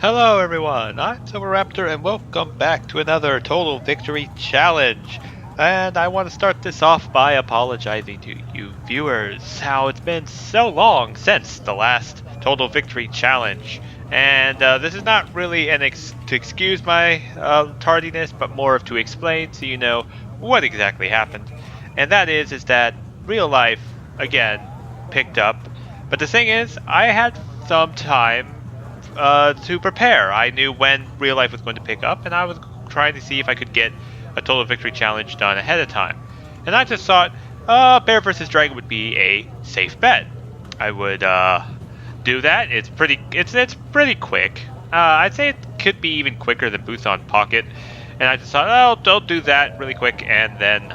Hello everyone, I'm Silverraptor and welcome back to another Total Victory Challenge. And I want to start this off by apologizing to you viewers, how it's been so long since the last Total Victory Challenge. And this is not really to excuse my tardiness, but more of to explain so you know what exactly happened. And that is that real life, again, picked up. But the thing is, I had some time to prepare. I knew when real life was going to pick up, and I was trying to see if I could get a Total Victory Challenge done ahead of time. And I just thought, Bear vs. Dragon would be a safe bet. I would do that. It's pretty quick. I'd say it could be even quicker than Busan Pocket. And I just thought, I'll do that really quick, and then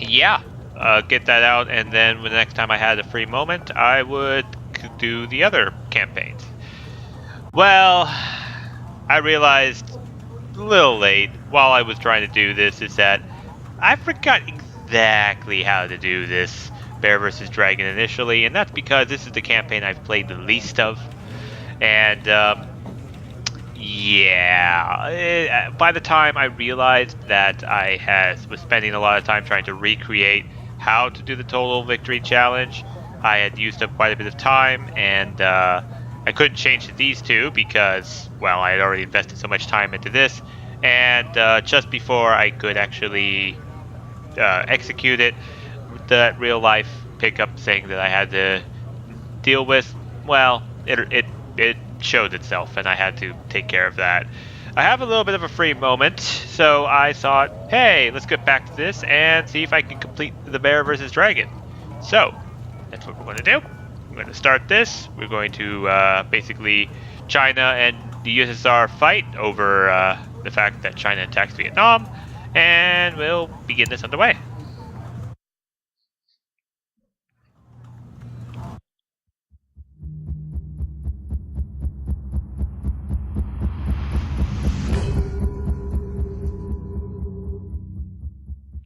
get that out. And then the next time I had a free moment, I would do the other campaigns. Well, I realized a little late while I was trying to do this is that I forgot exactly how to do this Bear vs. Dragon initially, and that's because this is the campaign I've played the least of. And by the time I realized that I was spending a lot of time trying to recreate how to do the Total Victory Challenge, I had used up quite a bit of time, and I couldn't change to these two because, well, I had already invested so much time into this, and just before I could actually execute it, that real life pickup thing that I had to deal with, well, it showed itself, and I had to take care of that. I have a little bit of a free moment, so I thought, hey, let's get back to this and see if I can complete the Bear vs. Dragon. So, that's what we're going to do. We're going to start this. We're going to basically China and the USSR fight over the fact that China attacks Vietnam, and we'll begin this underway.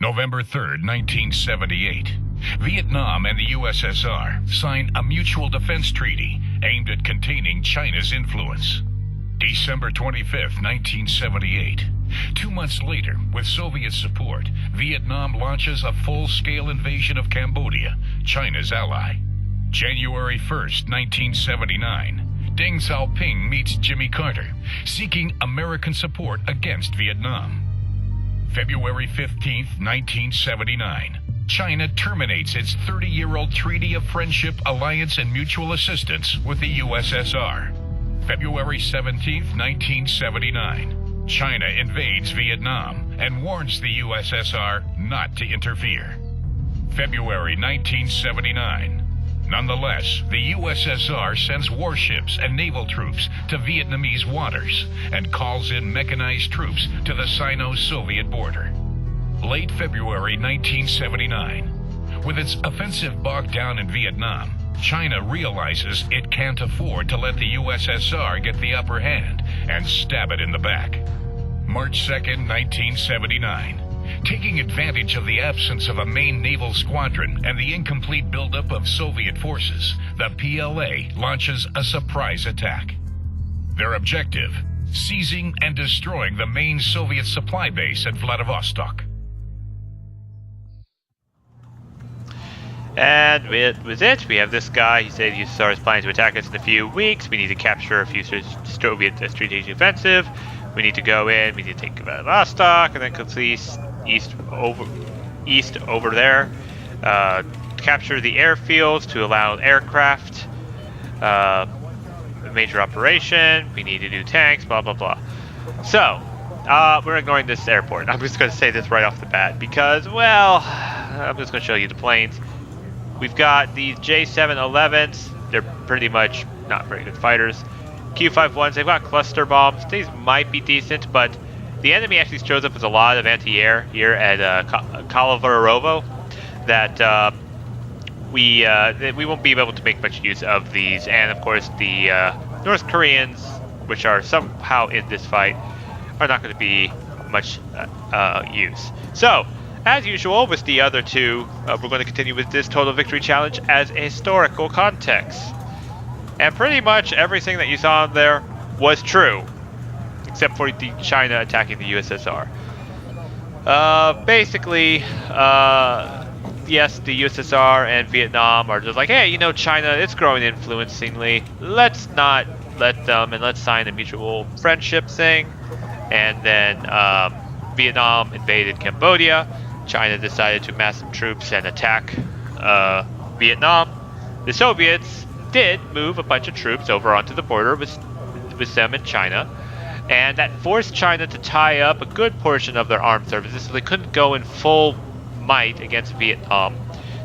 November 3rd, 1978. Vietnam and the USSR signed a mutual defense treaty aimed at containing China's influence. December 25th, 1978. 2 months later, with Soviet support, Vietnam launches a full-scale invasion of Cambodia, China's ally. January 1st, 1979. Deng Xiaoping meets Jimmy Carter, seeking American support against Vietnam. February 15th, 1979. China terminates its 30-year-old Treaty of Friendship, Alliance, and Mutual Assistance with the USSR. February 17th, 1979. China invades Vietnam and warns the USSR not to interfere. February 1979. Nonetheless, the USSR sends warships and naval troops to Vietnamese waters and calls in mechanized troops to the Sino-Soviet border. Late February 1979. With its offensive bogged down in Vietnam, China realizes it can't afford to let the USSR get the upper hand and stab it in the back. March 2nd, 1979. Taking advantage of the absence of a main naval squadron and the incomplete buildup of Soviet forces, the PLA launches a surprise attack. Their objective, seizing and destroying the main Soviet supply base at Vladivostok. And it was it. We have this guy. He said the USSR is planning to attack us in a few weeks. We need to capture a few Soviet strategic offensive. We need to go in. We need to take Vladivostok and then complete east over there. Capture the airfields to allow aircraft. Major operation. We need to do tanks. Blah blah blah. So we're ignoring this airport. I'm just going to say this right off the bat because, well, I'm just going to show you the planes. We've got these J711s. They're pretty much not very good fighters. Q-51s, they've got cluster bombs. These might be decent, but the enemy actually shows up with a lot of anti-air here at Kalavarovo that we won't be able to make much use of these. And of course, the North Koreans, which are somehow in this fight, are not going to be much use. So, as usual with the other two, we're going to continue with this Total Victory Challenge as a historical context. And pretty much everything that you saw in there was true, except for the China attacking the USSR. Basically, yes, the USSR and Vietnam are just like, hey, China, it's growing influencingly. Let's not let them, and let's sign a mutual friendship thing. And then Vietnam invaded Cambodia. China decided to mass some troops and attack Vietnam. The Soviets did move a bunch of troops over onto the border with them in China. And that forced China to tie up a good portion of their armed services, so they couldn't go in full might against Vietnam.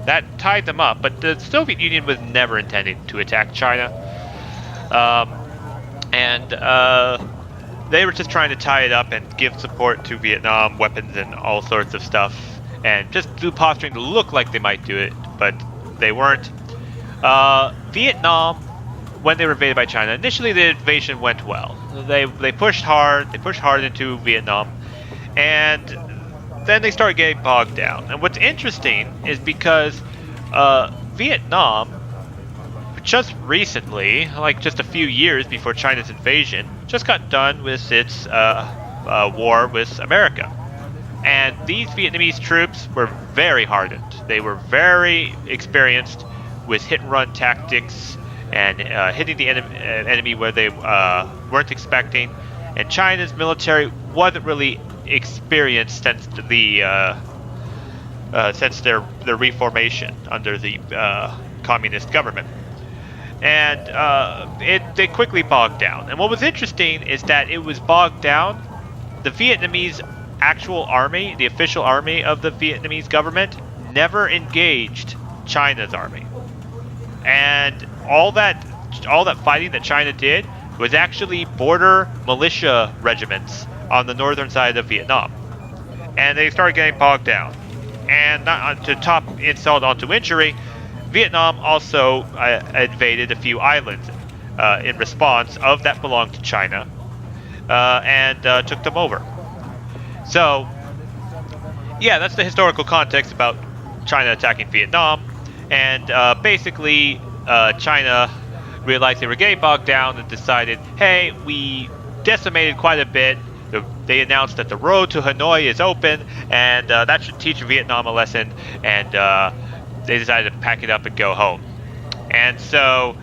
That tied them up, but the Soviet Union was never intending to attack China. They were just trying to tie it up and give support to Vietnam, weapons and all sorts of stuff, and just do posturing to look like they might do it, but they weren't. Vietnam, when they were invaded by China, initially the invasion went well. They pushed hard. They pushed hard into Vietnam, and then they started getting bogged down. And what's interesting is because Vietnam, just recently, like just a few years before China's invasion, just got done with its war with America. And these Vietnamese troops were very hardened. They were very experienced with hit-and-run tactics and hitting the enemy where they weren't expecting. And China's military wasn't really experienced since their reformation under the communist government. And they quickly bogged down. And what was interesting is that it was bogged down. The Vietnamese actual army, the official army of the Vietnamese government, never engaged China's army. And all that fighting that China did was actually border militia regiments on the northern side of Vietnam. And they started getting bogged down. And to top insult onto injury, Vietnam also invaded a few islands in response that belonged to China and took them over. So, yeah, that's the historical context about China attacking Vietnam. And basically, China realized they were getting bogged down and decided, hey, we decimated quite a bit. They announced that the road to Hanoi is open, and that should teach Vietnam a lesson. And they decided to pack it up and go home. And so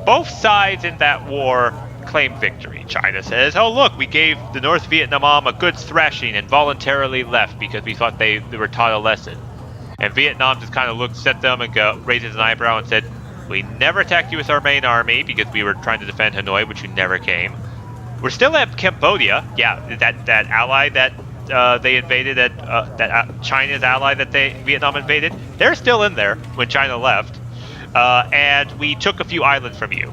both sides in that war claimed victory. China says, oh, look, we gave the North Vietnam a good thrashing and voluntarily left because we thought they were taught a lesson. And Vietnam just kind of looks at them and raises an eyebrow and said, we never attacked you with our main army because we were trying to defend Hanoi, which you never came. We're still at Cambodia. Yeah, that ally that they invaded, China's ally that Vietnam invaded, they're still in there when China left. And we took a few islands from you.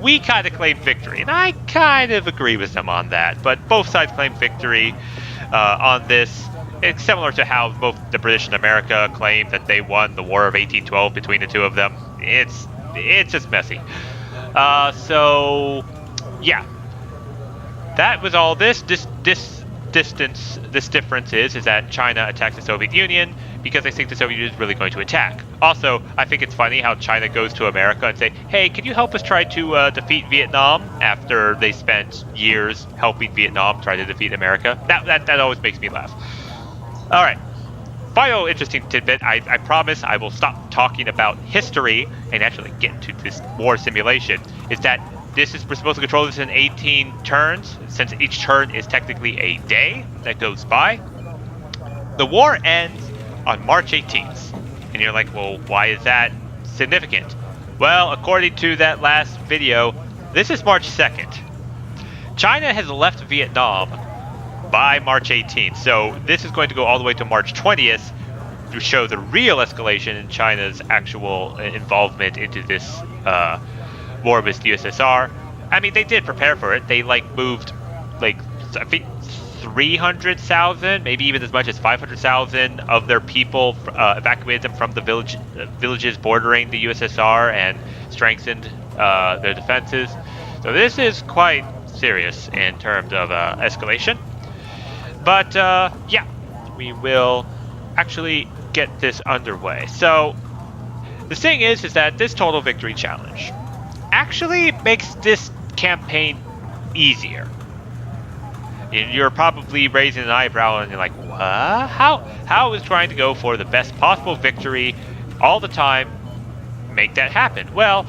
We kind of claimed victory, and I kind of agree with them on that. But both sides claimed victory on this. It's similar to how both the British and America claimed that they won the War of 1812 between the two of them. It's just messy. So, yeah. That was all this difference is that China attacked the Soviet Union because they think the Soviet Union is really going to attack. Also, I think it's funny how China goes to America and say, hey, can you help us try to defeat Vietnam after they spent years helping Vietnam try to defeat America? That always makes me laugh. All right. Final interesting tidbit. I promise I will stop talking about history and actually get to this war simulation, is that we're supposed to control this in 18 turns, since each turn is technically a day that goes by. The war ends on March 18th. And you're like, well, why is that significant? Well, according to that last video, this is March 2nd. China has left Vietnam by March 18th. So this is going to go all the way to March 20th to show the real escalation in China's actual involvement into this war with the USSR. I mean, they did prepare for it. They moved I think 300,000, maybe even as much as 500,000 of their people, evacuated them from the villages bordering the USSR and strengthened their defenses. So this is quite serious in terms of escalation. But yeah, we will actually get this underway. So the thing is that this total victory challenge actually makes this campaign easier. You're probably raising an eyebrow and you're like, what? How is trying to go for the best possible victory all the time make that happen? Well,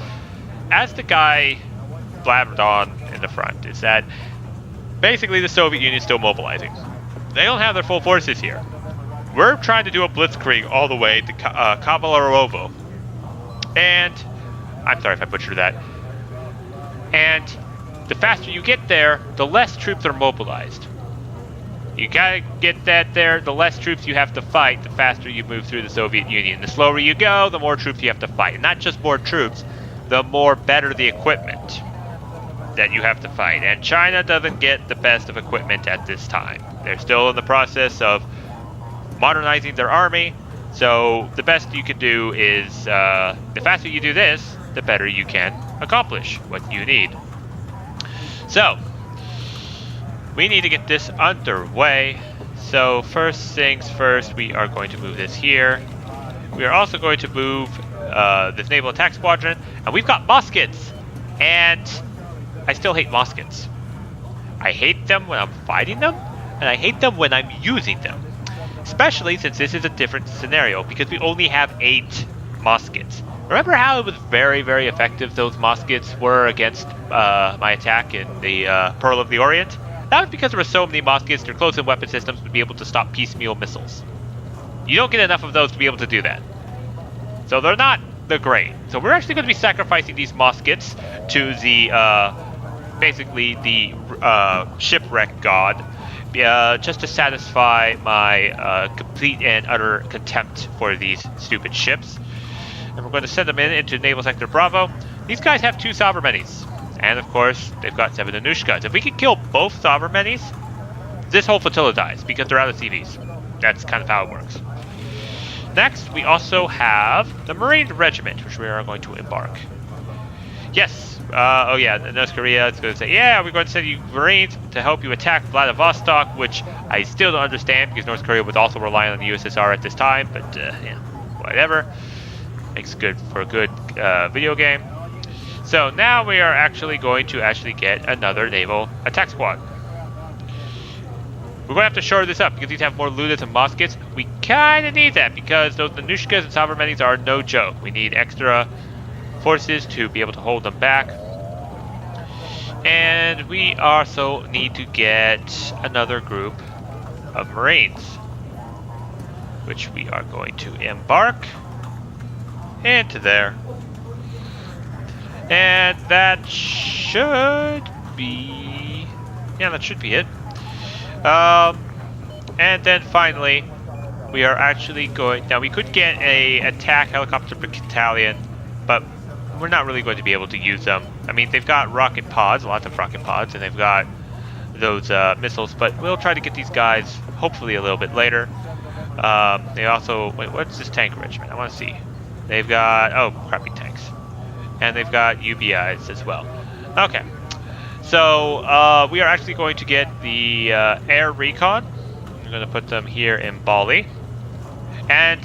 as the guy blabbered on in the front, is that basically the Soviet Union is still mobilizing. They don't have their full forces here. We're trying to do a blitzkrieg all the way to Kavalerovo. And I'm sorry if I butchered that. And the faster you get there, the less troops are mobilized. You gotta get that there, the less troops you have to fight, the faster you move through the Soviet Union. The slower you go, the more troops you have to fight. And not just more troops, the more better the equipment that you have to fight. And China doesn't get the best of equipment at this time. They're still in the process of modernizing their army. So the best you can do is, the faster you do this, the better you can accomplish what you need. So, we need to get this underway. So first things first, we are going to move this here. We are also going to move this naval attack squadron. And we've got muskets. And I still hate muskets. I hate them when I'm fighting them. And I hate them when I'm using them. Especially since this is a different scenario, because we only have 8 muskets. Remember how it was very, very effective those muskets were against my attack in the Pearl of the Orient? That was because there were so many muskets, their close-in weapon systems would be able to stop piecemeal missiles. You don't get enough of those to be able to do that. So they're not the great. So we're actually going to be sacrificing these muskets to the, basically the shipwreck god. Just to satisfy my complete and utter contempt for these stupid ships. And we're going to send them into Naval Sector Bravo. These guys have 2 Sovereignties. And of course, they've got 7 Anushkas. If we can kill both Sovereignties, this whole flotilla dies because they're out of CVs. That's kind of how it works. Next, we also have the Marine Regiment, which we are going to embark. Yes. Oh yeah, North Korea is going to say, yeah, we're going to send you Marines to help you attack Vladivostok, which I still don't understand because North Korea was also relying on the USSR at this time, but yeah, whatever. Makes good for a good video game. So now we are actually going to get another naval attack squad. We're going to have to shore this up because these have more lunas and muskets. We kind of need that because those Nanushkas and Sovereignties are no joke. We need extra forces to be able to hold them back. And we also need to get another group of Marines, which we are going to embark into there. And that should be... yeah, that should be it. And then finally, we are actually going... now, we could get a attack helicopter battalion, but we're not really going to be able to use them. I mean, they've got rocket pods, lots of rocket pods, and they've got those missiles, but we'll try to get these guys hopefully a little bit later. They also... wait, what's this tank regiment? I want to see. They've got... oh, crappy tanks. And they've got UBIs as well. Okay. So, we are actually going to get the air recon. I'm going to put them here in Bali. And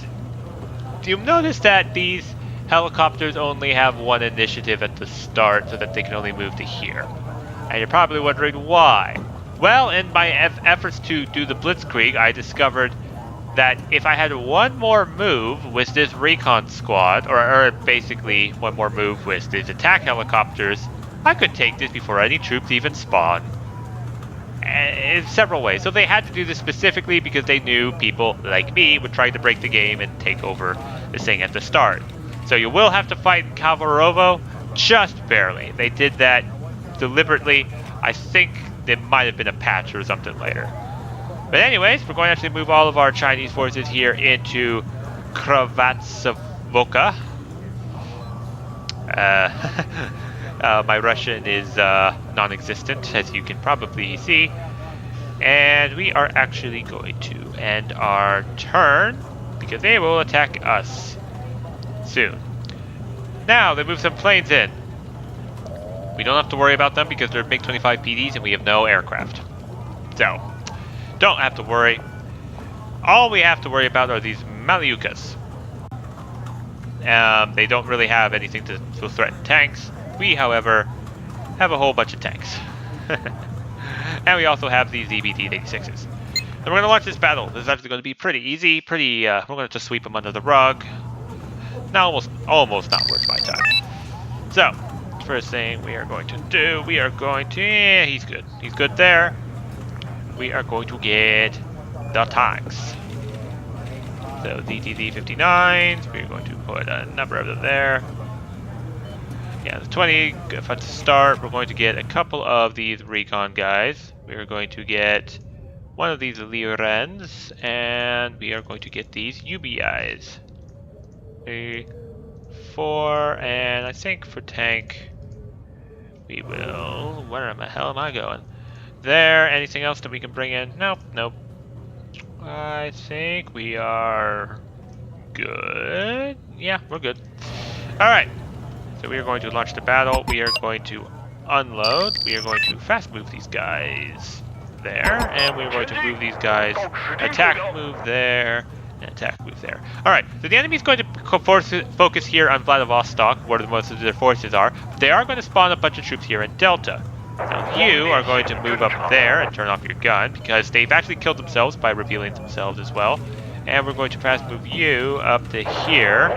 you'll notice that these helicopters only have 1 initiative at the start so that they can only move to here. And you're probably wondering why. Well, in my efforts to do the blitzkrieg, I discovered that if I had 1 more move with this recon squad, or basically 1 more move with these attack helicopters, I could take this before any troops even spawn. In several ways. So they had to do this specifically because they knew people like me would try to break the game and take over this thing at the start. So you will have to fight in Kavalerovo, just barely. They did that deliberately. I think there might have been a patch or something later. But anyways, we're going to actually move all of our Chinese forces here into Kravatsavoka. My Russian is non-existent, as you can probably see. And we are actually going to end our turn because they will attack us soon. Now, they move some planes in. We don't have to worry about them because they're MiG-25 PDs and we have no aircraft. So, don't have to worry. All we have to worry about are these Malyukas. They don't really have anything to threaten tanks. We, however, have a whole bunch of tanks. And we also have these ZBT-86s. And we're going to launch this battle. This is actually going to be pretty easy, we're going to just sweep them under the rug. Now almost not worth my time. So, first thing we are going to do, yeah, he's good. He's good there. We are going to get the tanks. So, DTZ-59s, we're going to put a number of them there. Yeah, the 20, if I start, we're going to get a couple of these recon guys. We're going to get one of these Liorens, and we are going to get these UBIs. 3, 4, and I think for tank, we will... Where the hell am I going? There, anything else that we can bring in? Nope, nope. I think we are good. Yeah, we're good. Alright. So we are going to launch the battle. We are going to unload. We are going to fast move these guys there. And we're going to move these guys. Attack move there. And attack move there. Alright, so the enemy is going to focus here on Vladivostok, where most of their forces are. But they are going to spawn a bunch of troops here in Delta. Now you are going to move up there and turn off your gun, because they've actually killed themselves by revealing themselves as well. And we're going to fast move you up to here,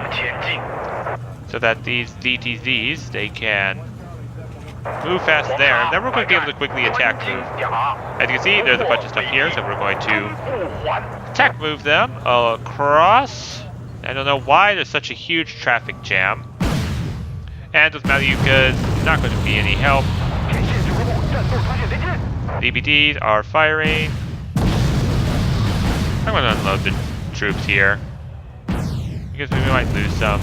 so that these DTZs, they can move fast there. And then we're going to be able to quickly attack move. As you can see, there's a bunch of stuff here, so we're going to attack move them across. I don't know why there's such a huge traffic jam. And with Malyukas, not going to be any help. DBDs are firing. I'm going to unload the troops here, because we might lose some.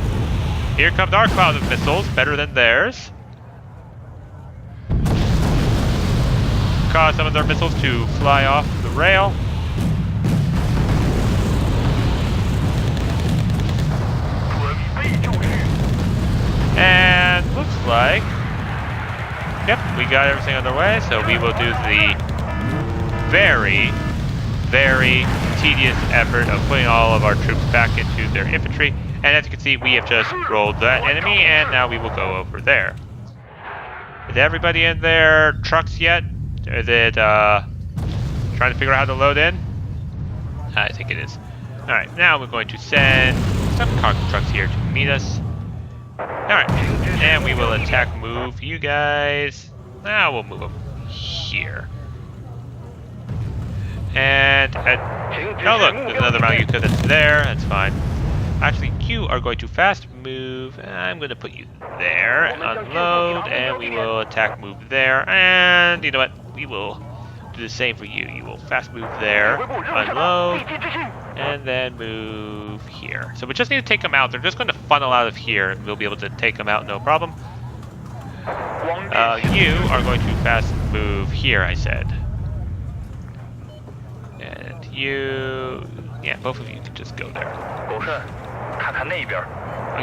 Here comes our cloud of missiles, better than theirs. Cause some of their missiles to fly off the rail. And looks like, yep, we got everything underway, so we will do the very, very tedious effort of putting all of our troops back into their infantry. And as you can see, we have just rolled that enemy, and now we will go over there. Is everybody in their trucks yet? Is it trying to figure out how to load in? I think it is. Alright, now we're going to send some cargo trucks here to meet us. Alright, and we will attack move you guys. Now we'll move them here. And, oh look, there's another Malyuka that's there, that's fine. Actually, you are going to fast move. I'm going to put you there, unload, and we will attack move there. And you know what? We will do the same for you. You will fast move there, unload, and then move here. So we just need to take them out. They're just going to funnel out of here, and we'll be able to take them out, no problem. You are going to fast move here, I said. And you... yeah, both of you can just go there.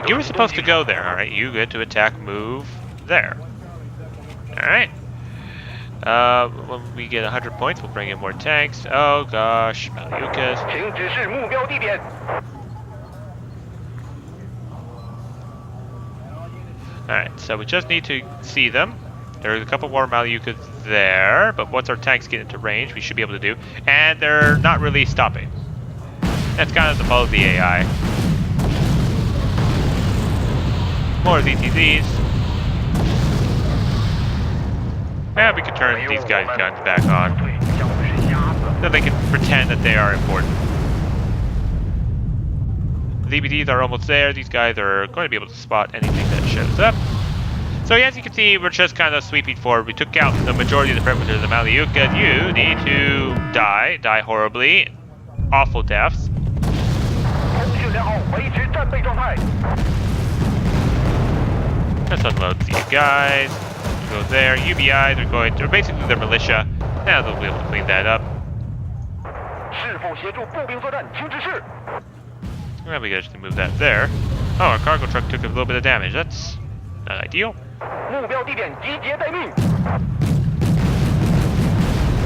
You were supposed to go there, alright? You get to attack move there. Alright. When we get 100 points, we'll bring in more tanks. Oh gosh, Malyukas. Alright, so we just need to see them. There's a couple more Malyukas there, but once our tanks get into range, we should be able to do. And they're not really stopping. That's kind of the fault of the AI. More ZTZs. Yeah, we can turn these guys' guns back on, so they can pretend that they are important. The ZBDs are almost there. These guys are going to be able to spot anything that shows up. So as you can see, we're just kind of sweeping forward. We took out the majority of the perimeter of the Malyuka. You need to die horribly. Awful deaths. Let's unload these guys. Go there. UBIs are going to, basically they're militia. Now they'll be able to clean that up. Well, we just move that there. Oh, our cargo truck took a little bit of damage. That's not ideal.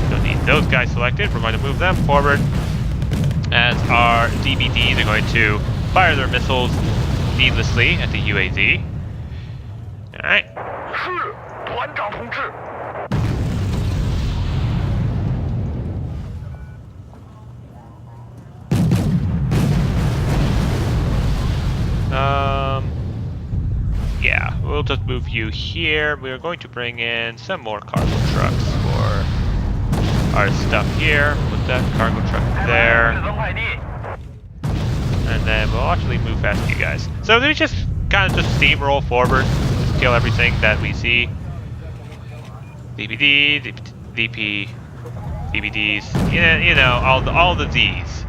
Don't need those guys selected. We're going to move them forward as our DBDs are going to fire their missiles needlessly at the UAZ. Alright. just move you here. We're going to bring in some more cargo trucks for our stuff here. Put that cargo truck there. And then we'll actually move past you guys. So we just kind of just steamroll forward. Just kill everything that we see. DPD, DP, DPDs, you know, all the Ds.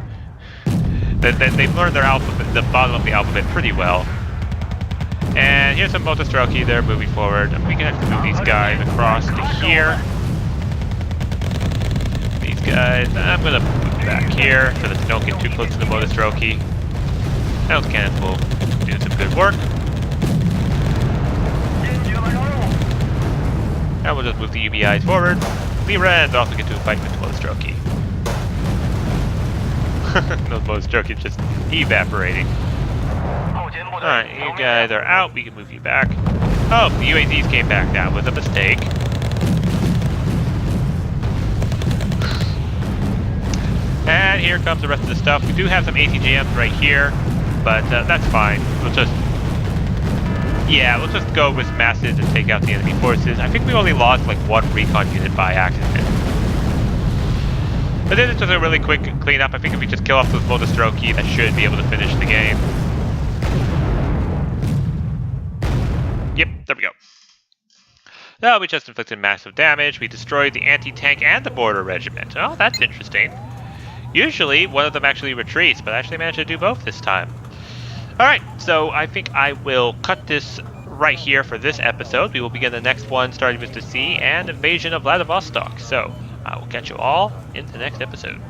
They've learned their alphabet, the bottom of the alphabet pretty well. And here's some Motostroki, they're moving forward. And we can actually move these guys across to here. These guys, I'm gonna move back here so that they don't get too close to the Motostroki. Those cannons will do some good work. And we'll just move the UBIs forward. The Reds also get to fight with Motostroki. Those Motostroki just evaporating. Alright, you guys are out. We can move you back. Oh, the UAZs came back. That was a mistake. And here comes the rest of the stuff. We do have some ATGMs right here, but that's fine. We'll just go with masses and take out the enemy forces. I think we only lost like one recon unit by accident. But this is just a really quick cleanup. I think if we just kill off those Motostroki, that should be able to finish the game. Yep, there we go. Now we just inflicted massive damage. We destroyed the anti-tank and the border regiment. Oh, that's interesting. Usually, one of them actually retreats, but I actually managed to do both this time. Alright, so I think I will cut this right here for this episode. We will begin the next one starting with the sea and invasion of Vladivostok. So, I will catch you all in the next episode.